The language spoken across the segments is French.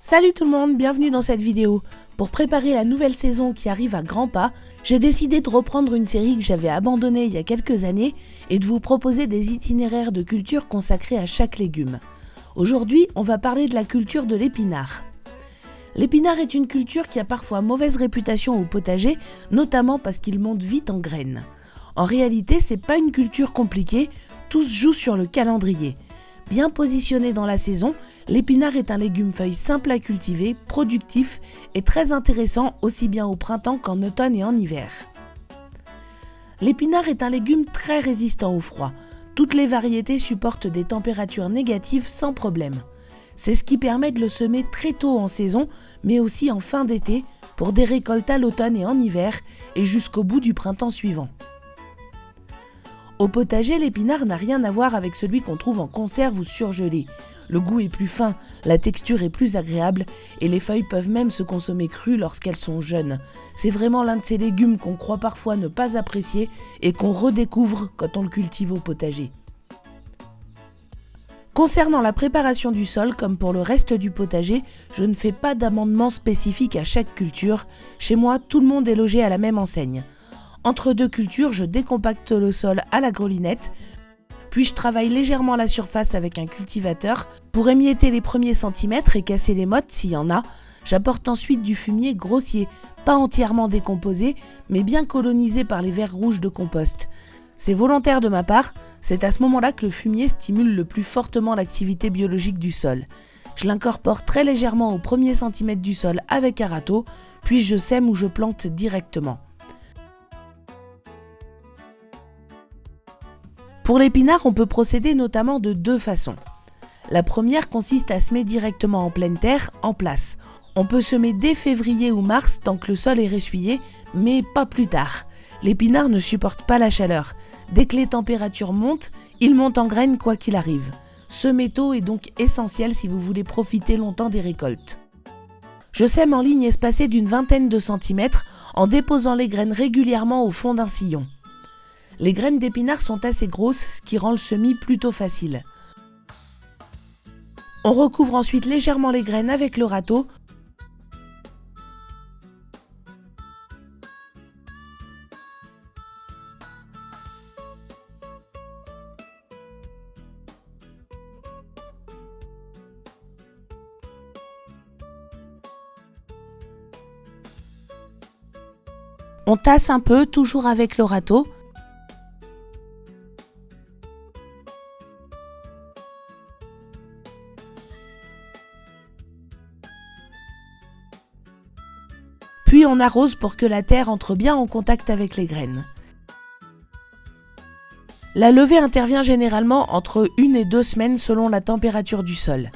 Salut tout le monde, bienvenue dans cette vidéo. Pour préparer la nouvelle saison qui arrive à grands pas, j'ai décidé de reprendre une série que j'avais abandonnée il y a quelques années et de vous proposer des itinéraires de culture consacrés à chaque légume. Aujourd'hui, on va parler de la culture de l'épinard. L'épinard est une culture qui a parfois mauvaise réputation au potager, notamment parce qu'il monte vite en graines. En réalité, c'est pas une culture compliquée, tout se joue sur le calendrier. Bien positionné dans la saison, l'épinard est un légume feuille simple à cultiver, productif et très intéressant aussi bien au printemps qu'en automne et en hiver. L'épinard est un légume très résistant au froid. Toutes les variétés supportent des températures négatives sans problème. C'est ce qui permet de le semer très tôt en saison, mais aussi en fin d'été, pour des récoltes à l'automne et en hiver, et jusqu'au bout du printemps suivant. Au potager, l'épinard n'a rien à voir avec celui qu'on trouve en conserve ou surgelé. Le goût est plus fin, la texture est plus agréable et les feuilles peuvent même se consommer crues lorsqu'elles sont jeunes. C'est vraiment l'un de ces légumes qu'on croit parfois ne pas apprécier et qu'on redécouvre quand on le cultive au potager. Concernant la préparation du sol, comme pour le reste du potager, je ne fais pas d'amendement spécifique à chaque culture. Chez moi, tout le monde est logé à la même enseigne. Entre deux cultures, je décompacte le sol à la grelinette, puis je travaille légèrement la surface avec un cultivateur pour émietter les premiers centimètres et casser les mottes s'il y en a. J'apporte ensuite du fumier grossier, pas entièrement décomposé, mais bien colonisé par les vers rouges de compost. C'est volontaire de ma part, c'est à ce moment-là que le fumier stimule le plus fortement l'activité biologique du sol. Je l'incorpore très légèrement au premier centimètre du sol avec un râteau, puis je sème ou je plante directement. Pour l'épinard, on peut procéder notamment de deux façons. La première consiste à semer directement en pleine terre, en place. On peut semer dès février ou mars tant que le sol est ressuyé, mais pas plus tard. L'épinard ne supporte pas la chaleur. Dès que les températures montent, il monte en graines quoi qu'il arrive. Semer tôt est donc essentiel si vous voulez profiter longtemps des récoltes. Je sème en ligne espacée d'une vingtaine de centimètres en déposant les graines régulièrement au fond d'un sillon. Les graines d'épinard sont assez grosses, ce qui rend le semis plutôt facile. On recouvre ensuite légèrement les graines avec le râteau. On tasse un peu, toujours avec le râteau. Puis on arrose pour que la terre entre bien en contact avec les graines. La levée intervient généralement entre 1 et 2 semaines selon la température du sol.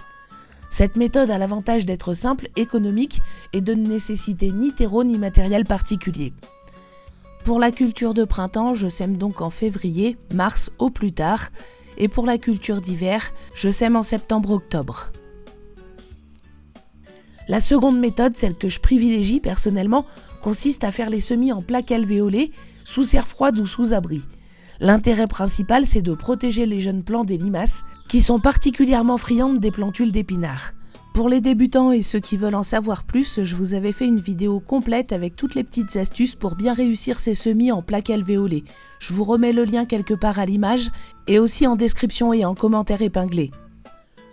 Cette méthode a l'avantage d'être simple, économique et de ne nécessiter ni terreau ni matériel particulier. Pour la culture de printemps, je sème donc en février, mars au plus tard, et pour la culture d'hiver, je sème en septembre-octobre. La seconde méthode, celle que je privilégie personnellement, consiste à faire les semis en plaques alvéolées, sous serre froide ou sous abri. L'intérêt principal, c'est de protéger les jeunes plants des limaces, qui sont particulièrement friandes des plantules d'épinard. Pour les débutants et ceux qui veulent en savoir plus, je vous avais fait une vidéo complète avec toutes les petites astuces pour bien réussir ces semis en plaques alvéolées. Je vous remets le lien quelque part à l'image et aussi en description et en commentaire épinglé.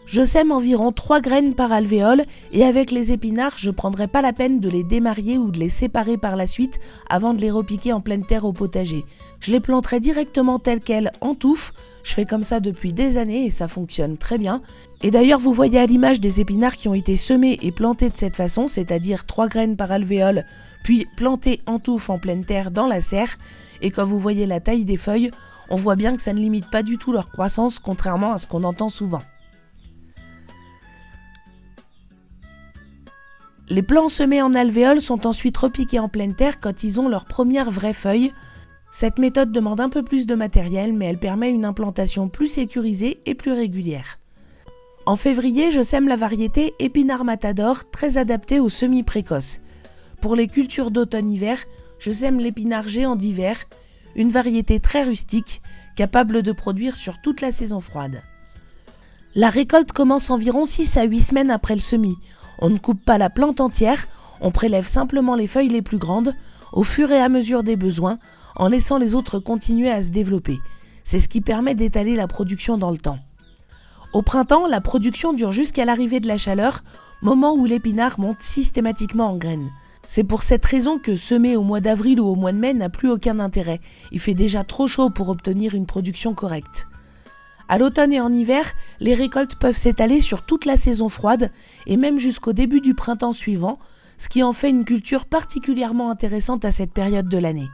Je sème environ 3 graines par alvéole et avec les épinards, je ne prendrai pas la peine de les démarier ou de les séparer par la suite avant de les repiquer en pleine terre au potager. Je les planterai directement telles quelles en touffe. Je fais comme ça depuis des années et ça fonctionne très bien. Et d'ailleurs, vous voyez à l'image des épinards qui ont été semés et plantés de cette façon, c'est-à-dire 3 graines par alvéole, puis plantés en touffe en pleine terre dans la serre. Et quand vous voyez la taille des feuilles, on voit bien que ça ne limite pas du tout leur croissance, contrairement à ce qu'on entend souvent. Les plants semés en alvéole sont ensuite repiqués en pleine terre quand ils ont leurs premières vraies feuilles. Cette méthode demande un peu plus de matériel, mais elle permet une implantation plus sécurisée et plus régulière. En février, je sème la variété Épinard Matador, très adaptée aux semis précoces. Pour les cultures d'automne-hiver, je sème l'épinard géant d'hiver, une variété très rustique, capable de produire sur toute la saison froide. La récolte commence environ 6 à 8 semaines après le semis. On ne coupe pas la plante entière, on prélève simplement les feuilles les plus grandes, au fur et à mesure des besoins, en laissant les autres continuer à se développer. C'est ce qui permet d'étaler la production dans le temps. Au printemps, la production dure jusqu'à l'arrivée de la chaleur, moment où l'épinard monte systématiquement en graines. C'est pour cette raison que semer au mois d'avril ou au mois de mai n'a plus aucun intérêt. Il fait déjà trop chaud pour obtenir une production correcte. À l'automne et en hiver, les récoltes peuvent s'étaler sur toute la saison froide et même jusqu'au début du printemps suivant, ce qui en fait une culture particulièrement intéressante à cette période de l'année.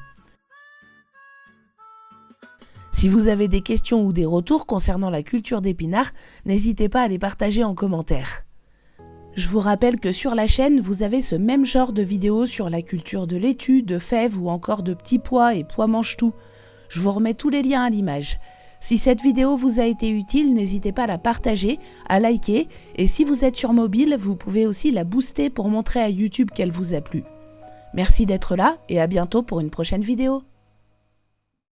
Si vous avez des questions ou des retours concernant la culture d'épinards, n'hésitez pas à les partager en commentaire. Je vous rappelle que sur la chaîne, vous avez ce même genre de vidéos sur la culture de laitue, de fèves ou encore de petits pois et pois mange-tout. Je vous remets tous les liens à l'image. Si cette vidéo vous a été utile, n'hésitez pas à la partager, à liker, et si vous êtes sur mobile, vous pouvez aussi la booster pour montrer à YouTube qu'elle vous a plu. Merci d'être là et à bientôt pour une prochaine vidéo.